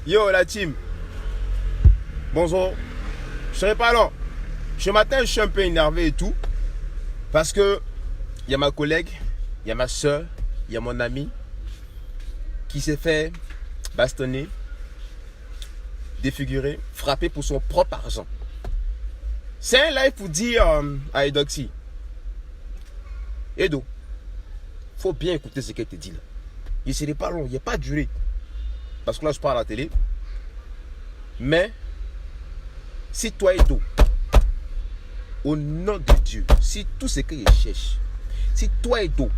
Yo la team. Bonjour. Je serai pas long. Ce matin, je suis un peu énervé et tout. Parce que il y a ma collègue, il y a ma soeur, il y a mon ami qui s'est fait bastonner, défigurer, frapper pour son propre argent. C'est un live pour dire à Edoxy, Edo, faut bien écouter ce qu'elle te dit là. Il ne serait pas long, il n'y a pas de durée. Parce que là, je parle à la télé. Mais, si toi, Edo, au nom de Dieu, si tout ce que je cherche, si toi, Edo,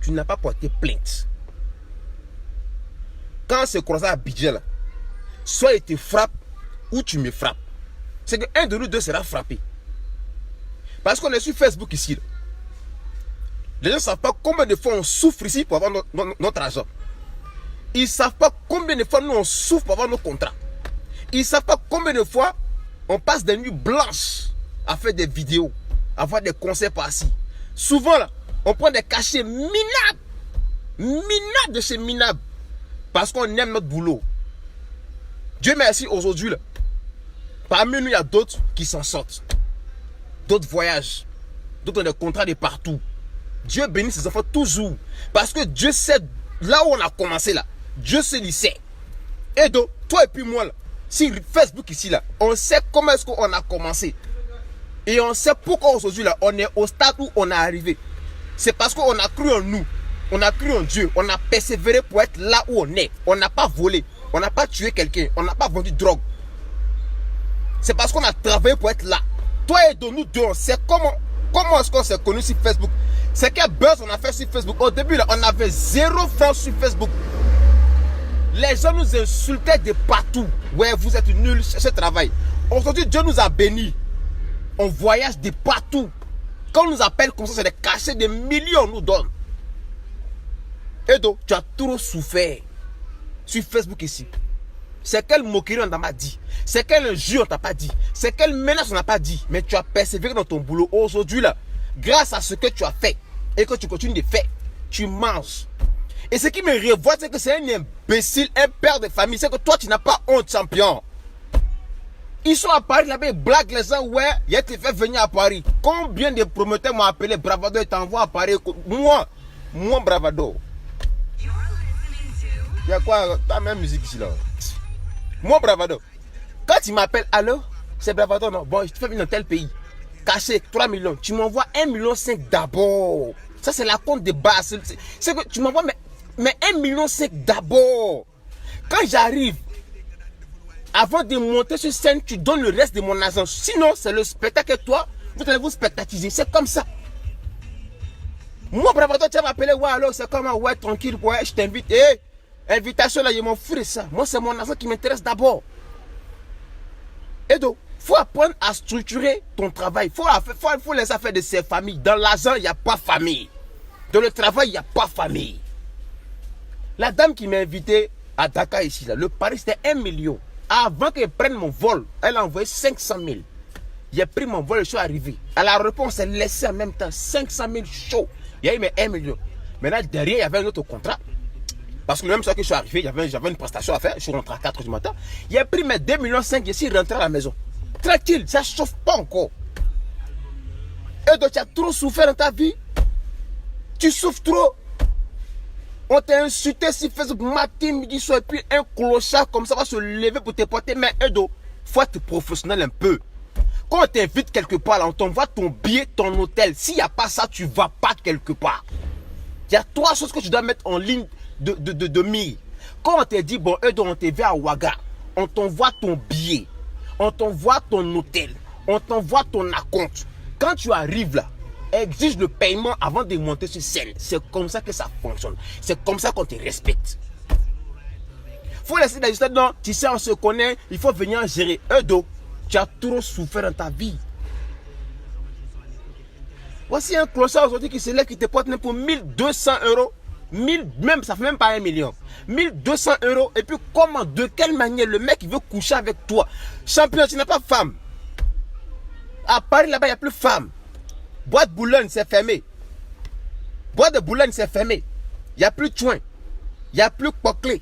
tu n'as pas porté plainte, quand c'est croisé à Bidja là, soit il te frappe ou tu me frappes. C'est qu'un de nous deux sera frappé. Parce qu'on est sur Facebook ici. Là. Les gens ne savent pas combien de fois on souffre ici pour avoir notre argent. Ils ne savent pas combien de fois nous on souffre pour avoir nos contrats. Ils ne savent pas combien de fois on passe des nuits blanches à faire des vidéos, à faire des concerts par-ci. Souvent là, on prend des cachets minables. Minables de chez minables. Parce qu'on aime notre boulot. Dieu merci aujourd'hui là. Parmi nous, il y a d'autres qui s'en sortent. D'autres voyagent. D'autres ont des contrats de partout. Dieu bénit ses enfants toujours. Parce que Dieu sait là où on a commencé là. Dieu sait, il sait. Et donc, toi et puis moi là, sur Facebook ici là, on sait comment est-ce qu'on a commencé. Et on sait pourquoi aujourd'hui là, on est au stade où on est arrivé. C'est parce qu'on a cru en nous. On a cru en Dieu. On a persévéré pour être là où on est. On n'a pas volé. On n'a pas tué quelqu'un. On n'a pas vendu de drogue. C'est parce qu'on a travaillé pour être là. Toi et de nous deux, on sait comment est-ce qu'on s'est connus sur Facebook. C'est quel buzz on a fait sur Facebook. Au début, là, on avait 0 francs sur Facebook. Les gens nous insultaient de partout. Ouais, vous êtes nuls, ce travail. Aujourd'hui, Dieu nous a bénis. On voyage de partout. Quand on nous appelle comme ça, c'est des cachets de millions on nous donne. Et donc, tu as trop souffert sur Facebook ici. C'est quelle moquerie on t'a pas dit. C'est quel injure on t'a pas dit. C'est quelle menace on n'a pas dit. Mais tu as persévéré dans ton boulot. Aujourd'hui là, grâce à ce que tu as fait et que tu continues de faire, tu manges. Et ce qui me révolte, c'est que c'est un imbécile, un père de famille. C'est que toi, tu n'as pas honte, champion. Ils sont à Paris, là-bas, ils blaguent les gens. Ouais, il a été fait venir à Paris. Combien de promoteurs m'ont appelé Bravado et t'envoient à Paris. Moi, Bravado. Il y a quoi? Pas même musique ici là. Moi, Bravado. Quand tu m'appelles, allô, c'est Bravado, non? Bon, je te fais venir dans tel pays. Caché, 3 millions. Tu m'envoies 1,5 million d'abord. Ça, c'est la compte de base. C'est que tu m'envoies, mais 1,5 million d'abord. Quand j'arrive, avant de monter sur scène, tu donnes le reste de mon argent. Sinon, c'est le spectacle que toi, vous allez vous spectatiser. C'est comme ça. Moi, Bravado, tu vas m'appeler, ouais, alors, c'est comme, ouais, tranquille, ouais, je t'invite. Hey, invitation là, je m'en fous de ça. Moi, c'est mon argent qui m'intéresse d'abord. Et donc, il faut apprendre à structurer ton travail. Il faut laisser faire de ses familles. Dans l'argent, il n'y a pas famille. Dans le travail, il n'y a pas famille. La dame qui m'a invité à Dakar ici, là, le pari c'était 1 million. Avant qu'elle prenne mon vol, elle a envoyé 500 000. J'ai pris mon vol et je suis arrivé. À la réponse, elle laissait en même temps 500 000 chaud. Il y a eu mes 1 million. Maintenant, derrière, il y avait un autre contrat. Parce que même ça que je suis arrivé, j'avais une prestation à faire. Je suis rentré à 4 h du matin. Il a pris mes 2,5 millions. Je suis rentré à la maison. Tranquille, ça ne chauffe pas encore. Et donc tu as trop souffert dans ta vie. Tu souffres trop. On t'a insulté si Facebook matin, midi, soir. Et puis un clochard comme ça va se lever pour te porter. Mais Edo, il faut être professionnel un peu. Quand on t'invite quelque part, là, on t'envoie ton billet, ton hôtel. S'il n'y a pas ça, tu ne vas pas quelque part. Il y a 3 choses que tu dois mettre en ligne de mire. Quand on te dit, bon, Edo, on te va à Ouaga, on t'envoie ton billet, on t'envoie ton hôtel, on t'envoie ton acompte. Quand tu arrives là, exige le paiement avant de monter sur scène. C'est comme ça que ça fonctionne. C'est comme ça qu'on te respecte. Faut laisser des histoires, non, tu sais, on se connaît, il faut venir gérer. Edo, tu as trop souffert dans ta vie. Voici un clochard aujourd'hui qui se lève, qui te porte pour 1200 €. 1000, même, ça fait même pas 1 million. 1200 €. Et puis comment, de quelle manière le mec il veut coucher avec toi? Champion, tu n'as pas femme. À Paris là-bas, il n'y a plus femme. Boîte de Boulogne, c'est fermé. Boîte de Boulogne, c'est fermé. Il n'y a plus de chouin. Il n'y a plus de clé.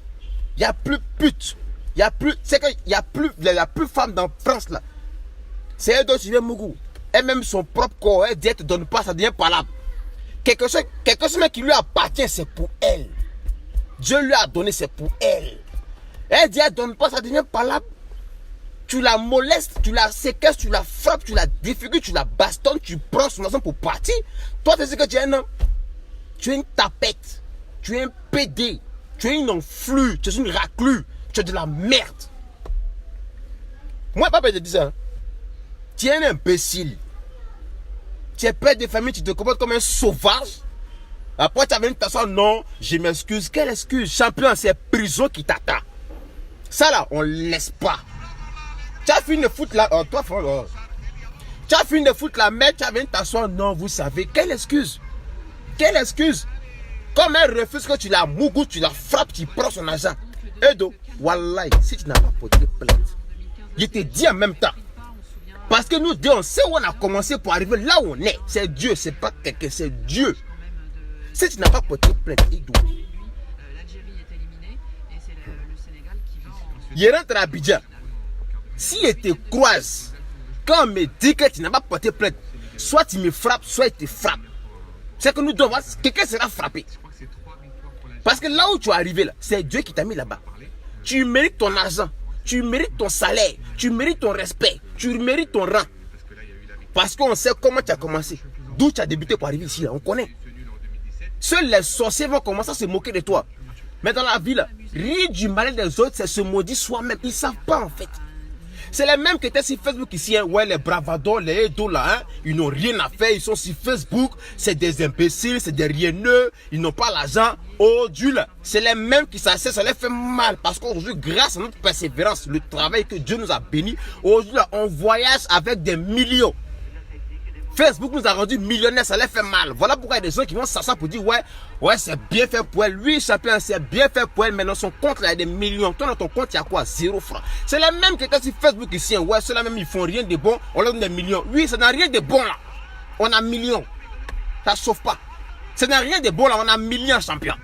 Il n'y a plus pute. Il n'y a plus. C'est qu'il n'y a plus femme dans France là. C'est elle dont tu viens Mougou. Elle-même son propre corps, elle dit elle te donne pas, ça devient palabre. Quelque chose qui lui appartient, c'est pour elle. Dieu lui a donné, c'est pour elle. Elle dit elle donne pas, ça devient palabre. Tu la molestes, tu la séquestres, tu la frappes, tu la défigures, tu la bastonnes, tu prends son argent pour partir. Toi, tu sais que tu es un homme. Tu es une tapette. Tu es un PD. Tu es une enflure. Tu es une raclure. Tu es de la merde. Moi, papa, je te dis ça. Tu es un imbécile. Tu es père de famille, tu te comportes comme un sauvage. Après, tu as venu t'asseoir, non, je m'excuse. Quelle excuse? Champion, c'est prison qui t'attend. Ça là, on ne laisse pas. Tu as fini de foutre la... Oh, toi, oh. Tu as fini de foutre la merde, tu as venu t'asseoir, non, vous savez. Quelle excuse? Quelle excuse? Comme elle refuse que tu la mougou, tu la frappes, tu prends son argent. Edo, wallahi, si tu n'as pas porté plainte, je te dis en même temps. Parce que nous deux, on sait où on a commencé pour arriver là où on est. C'est Dieu, c'est pas quelqu'un, c'est Dieu. Si tu n'as pas porté plainte, Edo. Il rentre à Abidjan. S'il te croise, quand on me dit que tu n'as pas porté plainte, soit tu me frappes, soit il te frappe. C'est que nous devons, quelqu'un sera frappé. Parce que là où tu es arrivé, là, c'est Dieu qui t'a mis là-bas. Tu mérites ton argent, tu mérites ton salaire, tu mérites ton respect, tu mérites ton rang. Parce qu'on sait comment tu as commencé, d'où tu as débuté pour arriver ici, là, on connaît. Seuls les sorciers vont commencer à se moquer de toi. Mais dans la vie, là, rire du malheur des autres, c'est se maudire soi-même. Ils ne savent pas en fait. C'est les mêmes qui étaient sur Facebook ici, hein. Ouais, les bravadors, les hédos là, hein. Ils n'ont rien à faire, ils sont sur Facebook, c'est des imbéciles, c'est des rienneux, ils n'ont pas l'argent. Oh Dieu là, c'est les mêmes qui s'assèent, ça les fait mal. Parce qu'aujourd'hui, grâce à notre persévérance, le travail que Dieu nous a béni, aujourd'hui là, on voyage avec des millions. Facebook nous a rendu millionnaires, ça les fait mal. Voilà pourquoi il y a des gens qui vont s'asseoir pour dire ouais, c'est bien fait pour elle. Lui, champion, c'est bien fait pour elle, mais dans son compte, là, il y a des millions. Toi, dans ton compte, il y a quoi? 0 francs. C'est les mêmes qui étaient sur Facebook ici. Ouais, ceux-là même, ils font rien de bon. On leur donne des millions. Oui, ça n'a rien de bon là. On a millions. Ça chauffe pas. Ça n'a rien de bon là. On a millions, champion.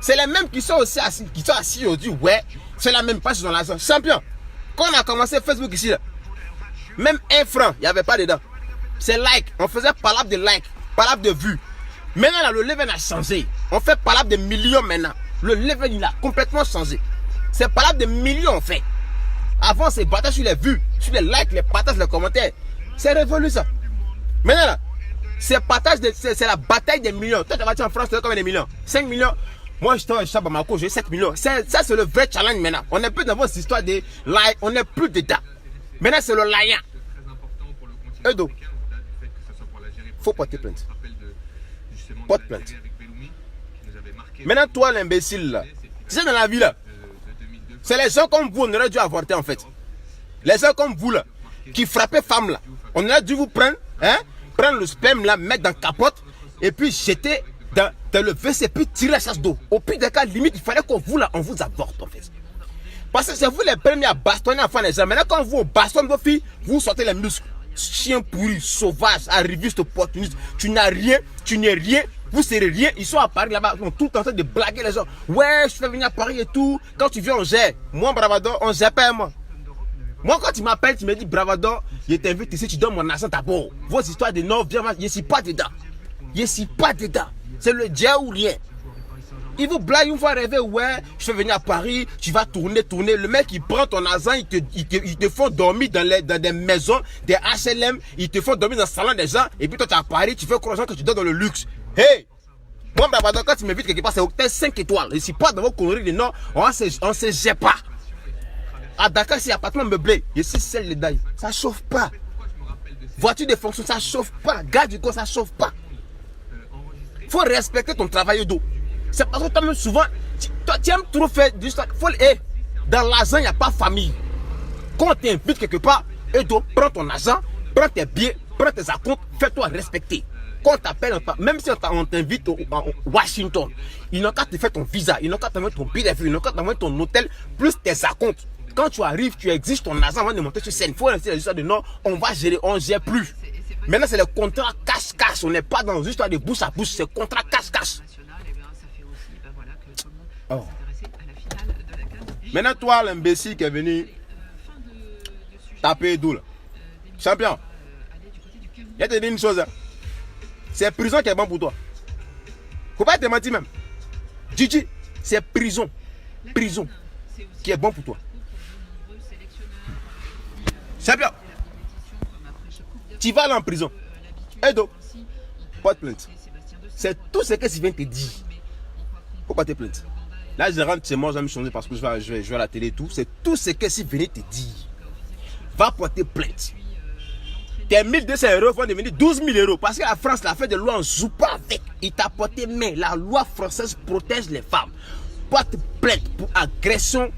C'est les mêmes qui sont aussi assis, aujourd'hui. Ouais, c'est la même page dans l'argent. Champion, quand on a commencé Facebook ici, là, même 1 franc, il n'y avait pas dedans. C'est like, on faisait palabre de like, palabre de vues. Maintenant, là, le level a changé. On fait palabre de millions maintenant. Le level, il a complètement changé. C'est palabre de millions, en fait. Avant, c'est bataille sur les vues, sur les likes, les partages, les commentaires. C'est révolu, ça. Maintenant, là, c'est la bataille des millions. Toi, tu vas en France, tu as combien de millions? 5 millions. Moi, je suis à Bamako, j'ai 7 millions. Ça, c'est le vrai challenge maintenant. On n'est plus dans votre histoire de like, on n'est plus dedans. Maintenant, c'est le laïen. Edo. Faut porter plainte. Porte plainte. Maintenant, toi, l'imbécile, là, tu sais, dans la vie, là, c'est les gens comme vous, on aurait dû avorter, en fait. Les gens comme vous, là, qui frappaient femmes, là, on aurait dû vous prendre, hein, prendre le sperme, là, mettre dans la capote, et puis jeter dans le WC, puis tirer la chasse d'eau. Au pire des cas, limite, il fallait qu'on vous, là, on vous avorte, en fait. Parce que c'est vous les premiers à bastonner enfants les gens. Maintenant, quand vous bastonnez vos filles, vous sortez les muscles. Chien pourri, sauvage, arriviste, opportuniste. Tu n'as rien, tu n'es rien, vous serez rien. Ils sont à Paris là-bas, ils sont tout en train de blaguer les gens. Ouais, je fais venir à Paris et tout. Quand tu viens, on gère. Moi, Bravador, on gère pas, moi. Moi, quand tu m'appelles, tu me dis, Bravador, je t'invite ici, tu donnes mon argent d'abord. Vos histoires de non, viens, je ne suis pas dedans. Je ne suis pas dedans. C'est le Dieu ou rien. Ils vous blaguent une fois rêver, ouais, je fais venir à Paris, tu vas tourner. Le mec, il prend ton argent, ils te font dormir dans des maisons, des HLM, ils te font dormir dans le salon des gens, et puis toi, tu es à Paris, tu fais croire que tu donnes dans le luxe. Hey! Moi, quand tu m'invites quelque part, c'est hôtel 5 étoiles. Je ne suis pas dans vos conneries de non, on ne se jette pas. À Dakar, c'est appartement meublé. Je suis celle de Daï. Ça ne chauffe pas. Voiture de fonction, ça ne chauffe pas. Garde du corps, ça ne chauffe pas. Il faut respecter ton travail d'eau. C'est parce que toi-même, souvent, tu aimes trop faire du stock. Dans l'argent, il n'y a pas famille. Quand on t'invite quelque part, prends ton argent, prends tes billets, prends tes acomptes, fais-toi respecter. Quand on t'appelle, même si on t'invite à Washington, ils n'ont qu'à te faire ton visa, ils n'ont qu'à t'envoyer ton billet d'avion, ils n'ont qu'à t'envoyer ton hôtel, plus tes acomptes. Quand tu arrives, tu exiges ton argent avant de monter sur scène. Il faut rester dans l'histoire de non, on va gérer, on ne gère plus. Maintenant, c'est le contrat cash-cash. On n'est pas dans une histoire de bouche à bouche, c'est contrat cash-cash. Oh. Maintenant, toi, l'imbécile qui est venu taper d'où là. Champion, je te dis une chose. Hein. C'est prison qui est bon pour toi. Faut pas te mentir même. Gigi, c'est prison. Prison qui est bon pour toi. Champion, tu vas aller en prison. Edo, pas de plainte. C'est tout ce que Sylvain te dit. Faut pas te plaindre. Là, je rentre chez moi, je vais me changer parce que je vais à la télé et tout. C'est tout ce que Sylvain te dit. Va porter plainte. Tes 1200 euros vont devenir 12 000 euros. Parce que la France l'a fait de loi, on ne joue pas avec. Il t'a porté main. La loi française protège les femmes. Porte plainte pour agression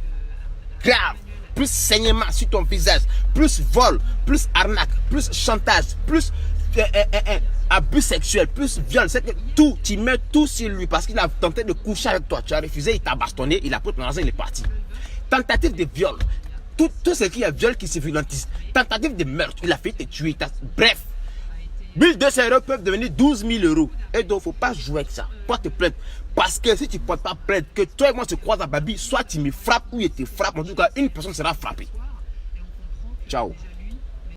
grave. Plus saignement sur ton visage. Plus vol. Plus arnaque. Plus chantage. Plus abus sexuel. Plus viol. C'est que tout. Tu mets tout sur lui. Parce qu'il a tenté de coucher avec toi. Tu as refusé. Il t'a bastonné. Il a pris ton argent. Il est parti. Tentative de viol. Tout ce qui est viol qui se violentise. Tentative de meurtre, il a fait te tuer. Bref, 1200 euros peuvent devenir 12 000 euros. Et donc, il ne faut pas jouer avec ça. Porte plainte. Parce que si tu ne portes pas plainte, que toi et moi se croisent à Babi, soit tu me frappes ou je te frappe. En tout cas, une personne sera frappée. Ciao.